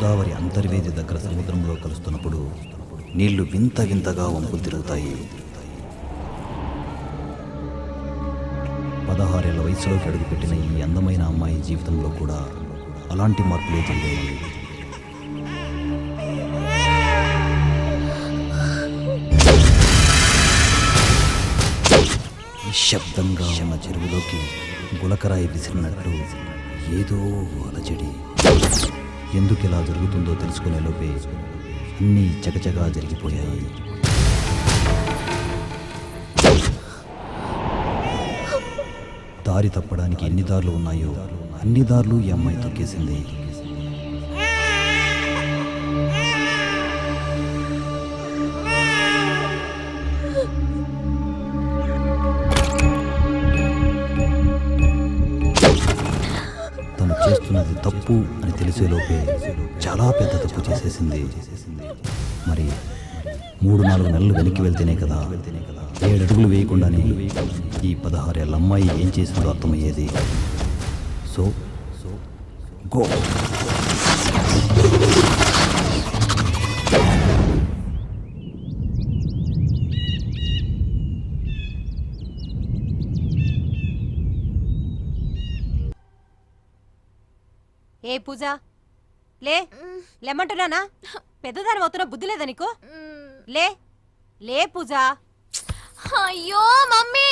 గోదావరి అంతర్వేది దగ్గర సముద్రంలో కలుస్తున్నప్పుడు నీళ్లు వింత వింతగా వంపులు తిరుగుతాయి. 16 ఏళ్ల వయసులోకి అడుగుపెట్టిన ఈ అందమైన అమ్మాయి జీవితంలో కూడా అలాంటి మార్పులే జరిగాయి. నిశ్శబ్దంగా ఉన్న చెరువులోకి గులకరాయి విసిరినట్టు ఏదో అలజడి. ఎందుకు ఇలా జరుగుతుందో తెలుసుకునే లోపే అన్నీ చకచగా జరిగిపోయాయి. దారి తప్పడానికి ఎన్ని దారులు ఉన్నాయో అన్ని దారులు ఈ అమ్మాయి తొక్కేసింది. తను చేస్తున్నది తప్పు అని తెలిసేలోపే చాలా పెద్ద తప్పు చేసేసింది. మరి 3-4 నెలలు వెనక్కి వెళ్తేనే కదా 7 అడుగులు వేయకుండానే ఈ 16 ఏళ్ళ అమ్మాయి ఏం చేసిందో అర్థమయ్యేది. So go. ఏ పూజ లేమంటున్నానా? పెద్దదాని అవుతున్నా బుద్ధి లేదా నీకు? లే పూజ. అయ్యో మమ్మీ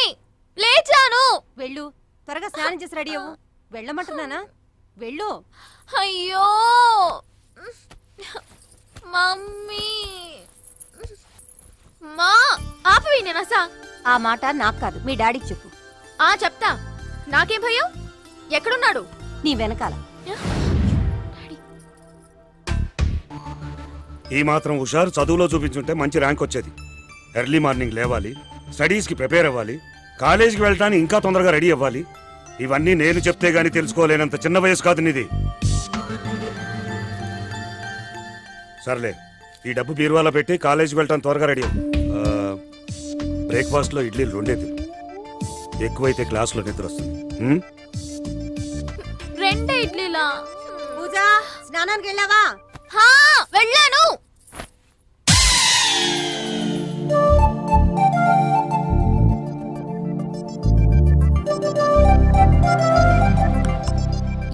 లేచాను. వెళ్ళు, త్వరగా స్నానం చేసి రెడీ అవ్వు. వెళ్ళమంటున్నానా? వెళ్ళు. అయ్యో మమ్మీ మా ఆపవి నేనసా. ఆ మాట నాకు కాదు, మీ డాడీకి చెప్పు. చెప్తా. నాకేం భయం? ఎక్కడున్నాడు? నీ వెనకాల. ఈ మాత్రం హుషారు చదువులో చూపించుంటే మంచి ర్యాంక్ వచ్చేది. ఎర్లీ మార్నింగ్ లేవాలి, స్టడీస్కి ప్రిపేర్ అవ్వాలి, కాలేజీకి వెళ్ళటానికి ఇంకా తొందరగా రెడీ అవ్వాలి. ఇవన్నీ నేను చెప్తే గానీ తెలుసుకోలేనంత చిన్న వయసు కాదు నీది. సర్లే, ఈ డబ్బు బీరువాలో పెట్టి కాలేజీకి వెళ్ళటానికి త్వరగా రెడీ అవ్వు. బ్రేక్ఫాస్ట్లో ఇడ్లీలు 2 తిను. ఎక్కువైతే క్లాస్లో నిద్ర వస్తుంది. 2 ఇడ్లీలా? పూజ, స్నానానికి వెళ్ళావా? వెళ్ళాను.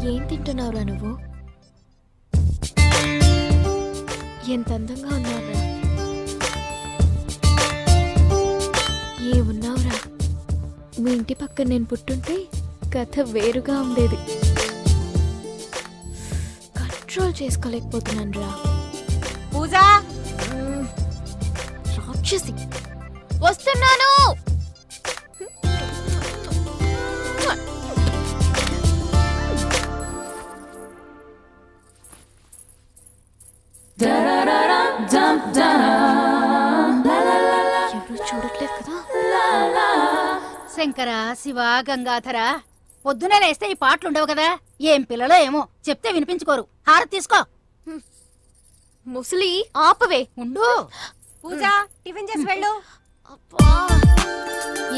ఏం తింటున్నావురా నువ్వు? ఎంత అందంగా ఉన్నావురా. ఏ ఉన్నావురా. మీ ఇంటి పక్కన నేను పుట్టుంటే కథ వేరుగా ఉండేది. కంట్రోల్ చేసుకోలేకపోతున్నాను రా. పూజ, రాక్షసి. వస్తున్నాను. ఎవరు చూడట్లేదు కదా. శంకర, శివ, గంగాధర, పొద్దునే లేస్తే ఈ పాటలుండవు కదా. ఏం పిల్లలో ఏమో, చెప్తే వినిపించుకోరు. హారతి తీసుకో. ముసలి ఆపవే. ఉండు. పూజ, టిఫిన్ చేసి వెళ్ళు. అబ్బా,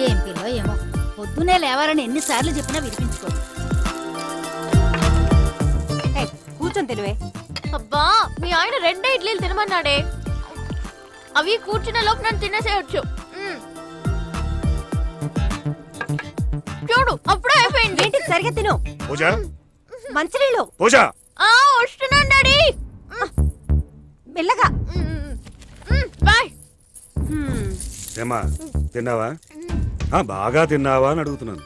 ఏం పిల్లో ఏమో, పొద్దునే లేవాలని ఎన్నిసార్లు చెప్పినా వినిపించుకోరు. కూర్చొని తెలివే. అబ్బా, మీ ఆయన 2 ఇడ్లీలు తినమన్నాడే. అవి కూర్చున్న లోపు నన్ను తినేసేయచ్చు. చూడు, అప్పుడే అయిపోయింది. ఏంటి, సరిగా తిను. పూజ, మంచినీళ్ళు. పూజ. వస్తున్నాను డాడీ. మెల్లగా. బాయ్. ఏమా, తిన్నావా? బాగా తిన్నావా అని అడుగుతున్నాను.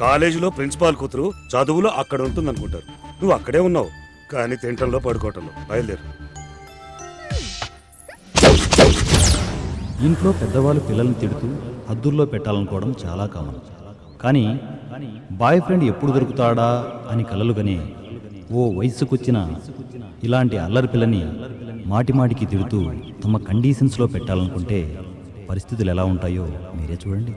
కాలేజీలో ప్రిన్సిపాల్ కూతురు చదువులో అక్కడ ఉంటుందనుకుంటారు. నువ్వు అక్కడే ఉన్నావు, కానీ తింటంలో పడుకోవటంలో. బయలుదేరు. ఇంట్లో పెద్దవాళ్ళు పిల్లల్ని తిడుతూ హద్దుల్లో పెట్టాలనుకోవడం చాలా కామన్. కానీ బాయ్ ఫ్రెండ్ ఎప్పుడు దొరుకుతాడా అని కలలుగానే ఓ వయసుకొచ్చిన ఇలాంటి అల్లరి పిల్లని మాటిమాటికి తిడుతూ తమ కండిషన్స్లో పెట్టాలనుకుంటే పరిస్థితులు ఎలా ఉంటాయో మీరే చూడండి.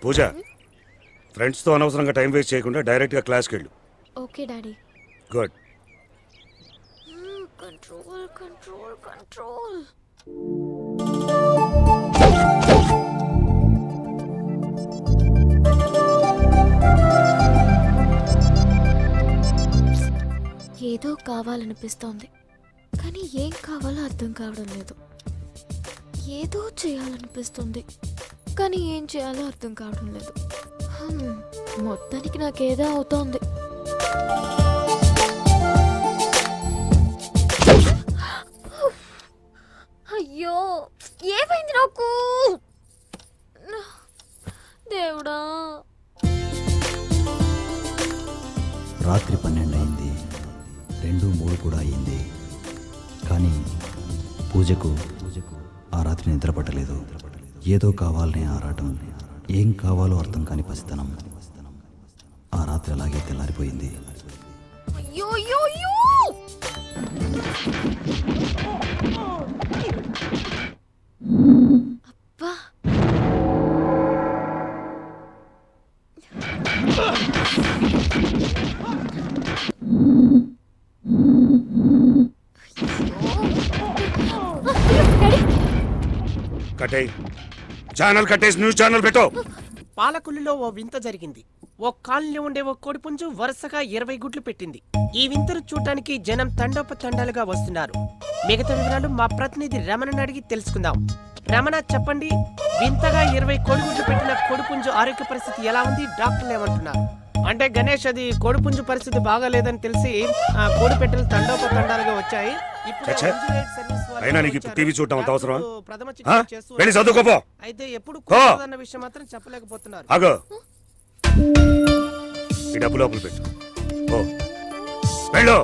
పూజ, ఫ్రెండ్స్తో అనవసరంగా టైం వేస్ట్ చేయకుండా డైరెక్ట్గా క్లాస్కి వెళ్ళు. Okay daddy. Good. Control control control. ఏదో కావాలనిపిస్తోంది, కానీ ఏం కావాలో అర్థం కావడం లేదు. ఏదో చేయాలనిపిస్తుంది, కానీ ఏం చేయాలో అర్థం కావడం లేదు. మొత్తానికి నాకేదో అవుతోంది. అయ్యో, ఏమైంది నాకు? దేవుడా. రాత్రి 12 అయింది, 2, 3 కూడా అయింది. కానీ పూజకు ఆ రాత్రి నిద్ర పట్టలేదు. ఏదో కావాలనే ఆరాటం, ఏం కావాలో అర్థం కాని పసితనం. ఆ రాత్రి అలాగే తెల్లారిపోయింది. అయ్యో అయ్యో అయ్యో. అబ్బా, కట్టేయ్, ఛానల్ కట్టేసి న్యూస్ ఛానల్ పెట్టు. పాలకుల్లో ఓ వింత జరిగింది. ఓ కాలనీలో ఉండే ఓ కోడిపుంజు వరుసగా 20 గుడ్లు పెట్టింది. ఈ వింతను చూడటానికి జనం తండోపతండాలుగా వస్తున్నారు. మిగతా వివరాలు మా ప్రతినిధి రమణని అడిగి తెలుసుకుందాం. రమణ, చెప్పండి, వింతగా 20 కోడిగుడ్లు పెట్టిన కోడిపుంజు ఆరోగ్య పరిస్థితి ఎలా ఉంది? డాక్టర్లు ఏమంటున్నారు? అంటే గణేష్, అది కోడిపుంజు పరిస్థితి బాగాలేదని తెలిసి ఆ కోడి పెట్టెలు తండోపతండాలుగా వచ్చాయి. ఇప్పుడు చచ్చా. ఇంజనీరింగ్ సర్వీస్ వాళ్ళు అయినా నీకు ఇప్పుడు టీవీ చూడటం అంత అవసరమా? ప్రథమ ఆ? చికిత్స చేస్తూ వెళ్ళి చదువుకోపో. అయితే ఎప్పుడు కో. అన్న విషయం మాత్రం చెప్పలేకపోతున్నారు. ఆగో, ఈ డబ్బు లోపల పెట్టు. ఓ వెళ్ళు.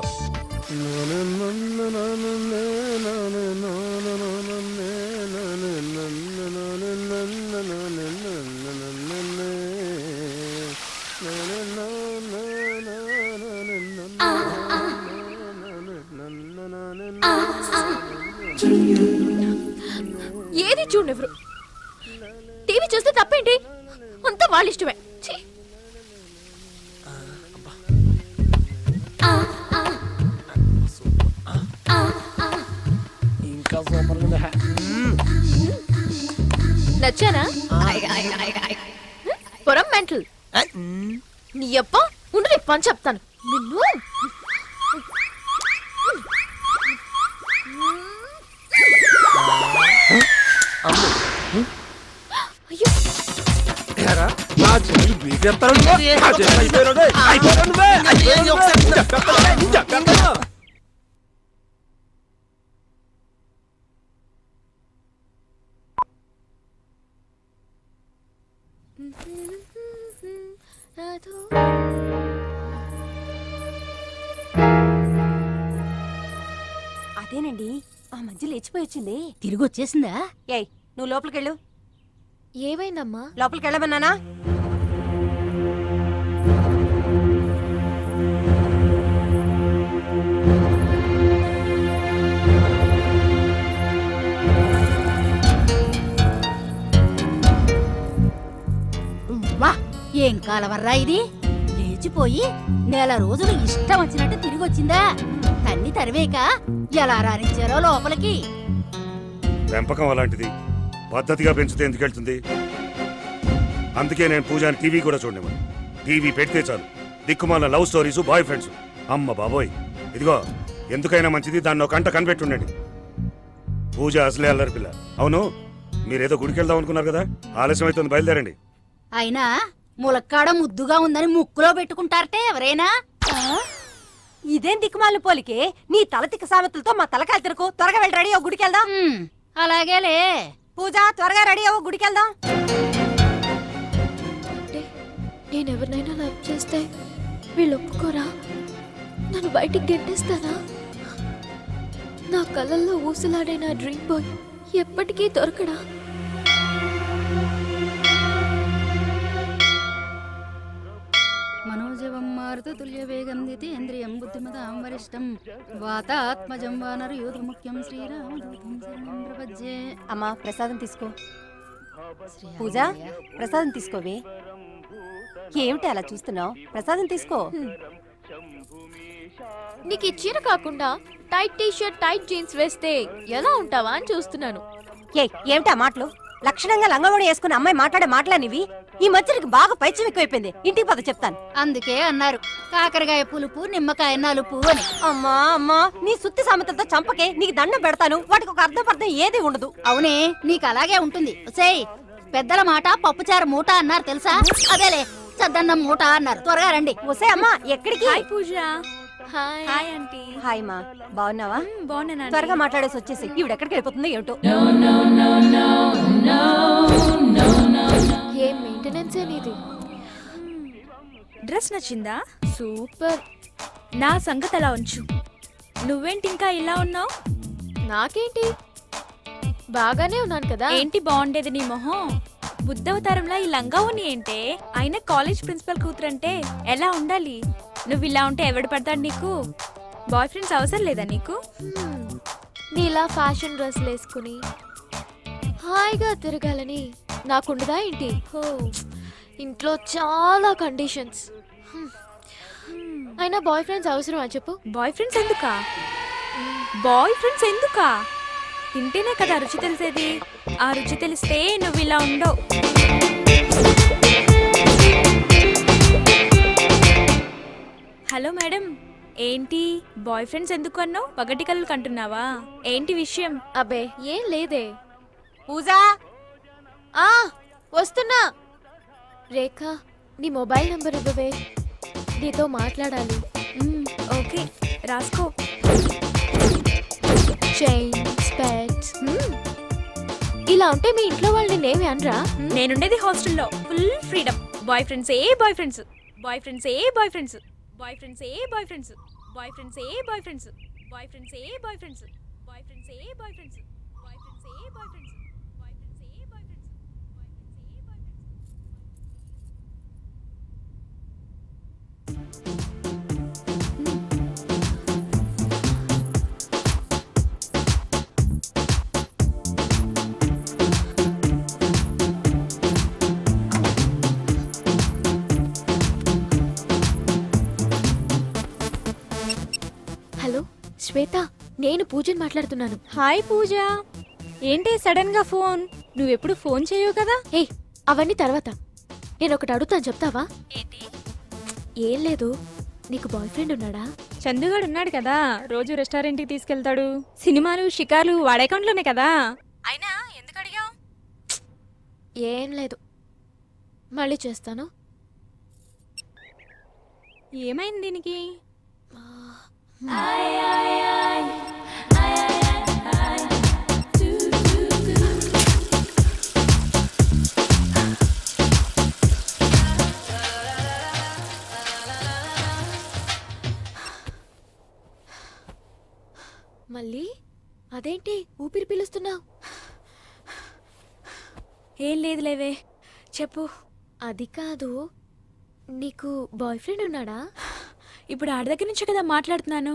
ఏది చూడెవరు. టీవీ చూస్తే తప్పేంటి? అంతా వాళ్ళ ఇష్టమే. ఛీ. ఇంకా సూపర్ గా ఉంది. నచ్చానా? పొరం మెంటల్. నీ అప్ప ఉండు, నీ పని చెప్తాను నిన్ను. అయ్యో, అదేనండి, ఆ మధ్య లేచిపోయి వచ్చింది. తిరిగి వచ్చేసిందా? ఏయ్, నువ్వు లోపలికెళ్ళు. ఏమైందమ్మా? లోపలికెళ్ళమన్నానా? వా, ఏం కాలవర్రా ఇది? లేచిపోయి నెల రోజులు ఇష్టం వచ్చినట్టు తిరిగి వచ్చిందా? తన్ని తరివేక ఎలా రానిచ్చారో లోపలికి. పెంపకం అలాంటిది, పద్ధతిగా పెంచితే ఎందుకు వెళ్తుంది? అందుకే నేను పూజాని టీవీ కూడా చూడనివ్వను. టీవీ పెడితే చాలు దిక్కుమాల లవ్ స్టోరీస్, బాయ్ ఫ్రెండ్స్. అమ్మ బాబోయ్, ఇదిగో ఎందుకైనా మంచిది దాన్ని ఒక కంట కనిపెట్టుండండి. పూజ అసలే అల్లరి పిల్ల. అవును, మీరేదో గుడికి వెళ్దాం అనుకున్నారు కదా, ఆలస్యం అవుతుంది, బయలుదేరండి. అయినా ములక్కాడ ముద్దుగా ఉందని ముక్కులో పెట్టుకుంటారటే ఎవరైనా? ఇదేం దిక్కుమాలిన పోలికే? నీ తల తిక్క సామెతలతో మా తలకాయలు తిరకు. త్వరగా వెళ్ళి రెడీ అవ్వు, గుడికి వెళ్దాం. అలాగేలే. పూజ, త్వరగా రెడీ అవ్వు, గుడికి వెళ్దాం. నేను ఎవరినైనా లవ్ చేస్తే వీళ్ళు ఒప్పుకోరా? నన్ను బయటికి గెంటేస్తారా? నా కళ్ళల్లో ఊసులాడే నా డ్రీమ్ బాయ్ ఎప్పటికీ దొరకడా? మనోజవం మారుతుల్య వేగం దితేంద్రియం బుద్ధిమతాం వరిష్టం వాతాత్మజం వానరయూథ ముఖ్యం శ్రీరామదూతం శరణం ప్రపజ్యే. అమ్మా, ప్రసాదం తీసుకో. పూజ, ప్రసాదం తీసుకోవే. ఏమిటి అలా చూస్తున్నావు? ప్రసాదం తీసుకో. నీకు ఈ చీర కాకుండా tight T shirt, tight jeans వేస్తే ఎలా ఉంటావా అని చూస్తున్నాను. ఏయ్, ఏమిటా మాటలు? లక్షణంగా లంగవడి వేసుకున్న అమ్మాయి మాట్లాడే మాటలనివి ఈ మధ్యనికి బాగా పైచ్యం ఎక్కువైపోయింది. ఇంటికి పద చెప్తాను. అందుకే అన్నారు కాకరకాయ పులుపు నిమ్మకాయ నలుపు అని. అమ్మా అమ్మా నీ సుత్తి సామెతలతో చంపకే, నీకు దండం పెడతాను. వాటికి ఒక అర్థం ఏది ఉండదు. అవునే నీకు అలాగే ఉంటుంది. సేయ్ పెద్దల మాట పప్పుచారు మూట అన్నారు తెలుసా? అదేలే చద్దన్నం మూట అన్నారు. త్వరగా రండి. ఒసే అమ్మా ఎక్కడికి? పూజ హాయ్ హాయ్ ఆంటీ హాయ్ మా, బాగున్నావా? బాగున్నాను త్వరగా మాట్లాడేసి వచ్చేసి ఈవిడ ఎక్కడికి వెళ్ళిపోతుందో ఏమిటో. ఏం మెయింటెనెన్స్ అనేది. డ్రెస్ నచ్చిందా? సూపర్. నా సంగతి అలా ఉంచు. నువ్వేంటి ఇంకా ఇలా ఉన్నావు? నాకేంటి బాగానే ఉన్నాను కదా. ఏంటి బాగుండేది నీ మొహం? బుద్ధవతారంలా ఈ లంగా ఉని ఏంటే? అయినా కాలేజ్ ప్రిన్సిపల్ కూతురంటే ఎలా ఉండాలి? నువ్వు ఇలా ఉంటే ఎవడు పడతాడు నీకు? బాయ్ ఫ్రెండ్స్ అవసరం లేదా నీకు? నీలా ఫ్యాషన్ డ్రెస్లు వేసుకుని హాయిగా తిరగాలని నాకుండదా ఏంటి? హో ఇంట్లో చాలా కండిషన్స్. అయినా బాయ్ ఫ్రెండ్స్ అవసరమా చెప్పు? బాయ్ ఫ్రెండ్స్ ఎందుకా? బాయ్ ఫ్రెండ్స్ ఎందుకా? తింటేనే కదా రుచి తెలిసేది. ఆ రుచి తెలిస్తే నువ్వు ఇలా ఉండవు. హలో మేడం, ఏంటి బాయ్ ఫ్రెండ్స్ ఎందుకు అన్నావు? పగటి కళ్ళు కంటున్నావా? ఏంటి విషయం? అబ్బే ఏం లేదే. పూజా ఆ వస్తున్నా. రేఖ నీ మొబైల్ నంబర్ ఇవ్వవే, నీతో మాట్లాడాలి. ఓకే రాసుకో. చైన్ స్పెట్స్. ఇలా ఉంటే మీ ఇంట్లో వాళ్ళు నేనేమి అనరా? నేనుండేది హాస్టల్లో. Full freedom. బాయ్ ఫ్రెండ్స్ ఏ బాయ్ ఫ్రెండ్స్, బాయ్ ఫ్రెండ్స్ ఏ బాయ్ ఫ్రెండ్స్, బాయ్ ఫ్రెండ్స్ ఏ బాయ్ ఫ్రెండ్స్, బాయ్ ఫ్రెండ్స్ ఏ బాయ్ ఫ్రెండ్స్, బాయ్ ఫ్రెండ్స్ ఏ బాయ్ ఫ్రెండ్స్, బాయ్ ఫ్రెండ్స్ ఏ బాయ్ ఫ్రెండ్స్, బాయ్ ఫ్రెండ్స్ ఏ బాయ్ ఫ్రెండ్స్, బాయ్ ఫ్రెండ్స్ ఏ bye friends, bye friends ఏ bye friends. Hello శ్వేత, నేను పూజని మాట్లాడుతున్నాను. Hi పూజ, ఏంటి sudden గా phone? నువ్వెప్పుడు phone చేయవు కదా? ఏయ్ అవన్నీ తర్వాత, నేను ఒకటి అడుగుతాను చెప్తావా? ఏంటి? ఏం లేదు, నీకు బాయ్ ఫ్రెండ్ ఉన్నాడా? చందుగాడు ఉన్నాడు కదా, రోజు రెస్టారెంట్కి తీసుకెళ్తాడు. సినిమాలు షికార్లు వాడి అకౌంట్లోనే కదా. అయినా ఎందుకు అడిగావు? ఏం లేదు, మళ్ళీ చేస్తాను. ఏమైంది దీనికి? మళ్ళీ అదేంటి ఊపిరి పీలుస్తున్నావు? ఏం లేదు లేవే, చెప్పు. అది కాదు, నీకు బాయ్ ఫ్రెండ్ ఉన్నాడా? ఇప్పుడు ఆడి దగ్గర నుంచే కదా మాట్లాడుతున్నాను.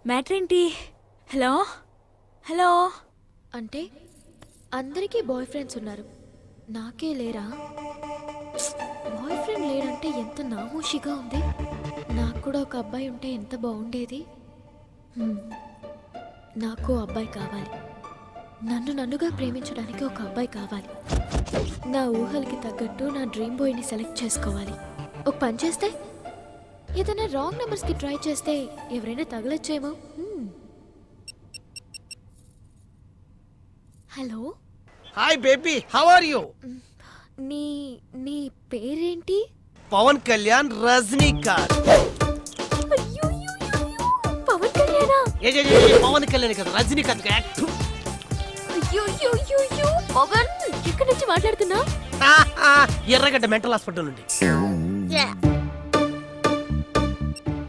మ్యాటర్ ఏంటి? Hello hello. అంటే అందరికీ బాయ్ ఫ్రెండ్స్ ఉన్నారు, నాకే లేరా? బాయ్ ఫ్రెండ్ లేడంటే ఎంత నామోషిగా ఉంది. నాకు కూడా ఒక అబ్బాయి ఉంటే ఎంత బాగుండేది. నాకు అబ్బాయి కావాలి. నన్నుగా ప్రేమించడానికి ఒక అబ్బాయి కావాలి. నా ఊహలకి తగ్గట్టు నా డ్రీమ్ బాయ్ని సెలెక్ట్ చేసుకోవాలి. ఒక పని చేస్తే, ఏదైనా రాంగ్ నెంబర్స్కి ట్రై చేస్తే ఎవరైనా తగలొచ్చేమో. Hello hi baby, how are you? నీ నీ పేరేంటి? పవన్ కళ్యాణ్, రజనీకాంత్. పవన్ కళ్యాణా? పవన్ కళ్యాణ్ కదా, రజనీకాంత్ యాక్ట్. అయ్యో పవన్, ఎక్కడి నుంచి మాట్లాడుతున్నా? ఎర్రగడ్డ మెంటల్ హాస్పిటల్ నుండి.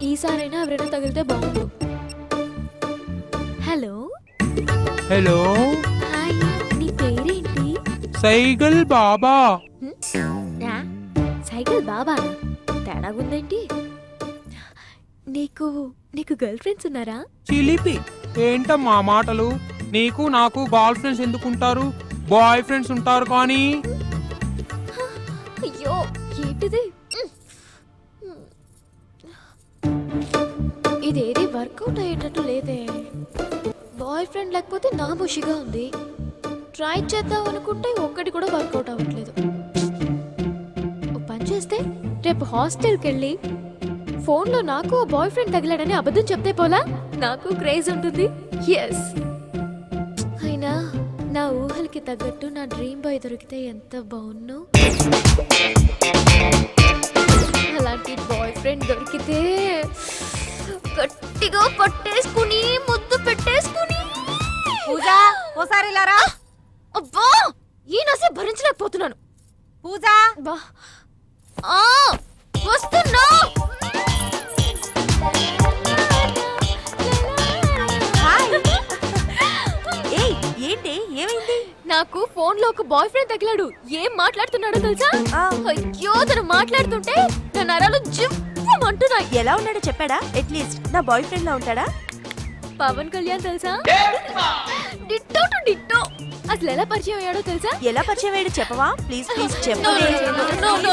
ఈసారైనా ఎవరైనా తగిలితే బాగుండు. హలో హలో, హాయ్, నీ పేరేంటి? సైగల్ బాబా. సైకిల్ బాబా? తేడాగుందేంటి? నీకు నీకు గర్ల్ ఫ్రెండ్స్ ఉన్నారా? చిలిపి ఏంటమ్మా మాటలు? నీకు నాకు గర్ల్ ఫ్రెండ్స్ ఎందుకుంటారు? బాయ్ ఫ్రెండ్స్ ఉంటారు కానీ. అయ్యో ఏంటిది? ఇదేది వర్కౌట్ అయ్యేటట్టు లేదే. బాయ్ ఫ్రెండ్ లేకపోతే నా బుషిగా ఉంది. ట్రై చేద్దాం అనుకుంటే ఒక్కటి కూడా వర్కౌట్ అవ్వట్లేదు. ఓ పని చేస్తే రేపు హాస్టల్కి వెళ్ళి ఫోన్లో నాకు ఓ బాయ్ ఫ్రెండ్ తగిలాడని అబద్ధం చెప్తే పోలా నాకు క్రేజ్ ఉంటుంది. ఎస్, అయినా నా ఊహలకి తగ్గట్టు నా డ్రీమ్ బాయ్ దొరికితే ఎంత బాగున్ను. అలాంటి బాయ్ ఫ్రెండ్ దొరికితే గట్టిగా పట్టేసుకుని ముద్దు పెట్టేసుకుని పూజ ఓసారి లారా. అబ్బా ఈ నసే భరించలేకపోతున్నాను. పూజ బా ఆ వస్తున్నా. ఏయ్ ఏంటి ఏమైంది? నాకు ఫోన్ లో ఒక బాయ్ ఫ్రెండ్ తగిలాడు. ఏం మాట్లాడుతున్నాడో తెలుసా? అయ్యో తను మాట్లాడుతుంటే నా నరాలు జివ్వమంటున్నాయి. ఎలా ఉన్నాడో చెప్పాడా? అట్లీస్ట్ నా బాయ్ ఫ్రెండ్ లా ఉంటాడా? పవన్ కళ్యాణ్ తెలుసా? Ditto to ditto. అసలు ఎలా పరిచయం అయ్యాడో తెలుసా? ఎలా పరిచయం అయ్యాడో చెప్పవా? Please please No, no, no, no, no,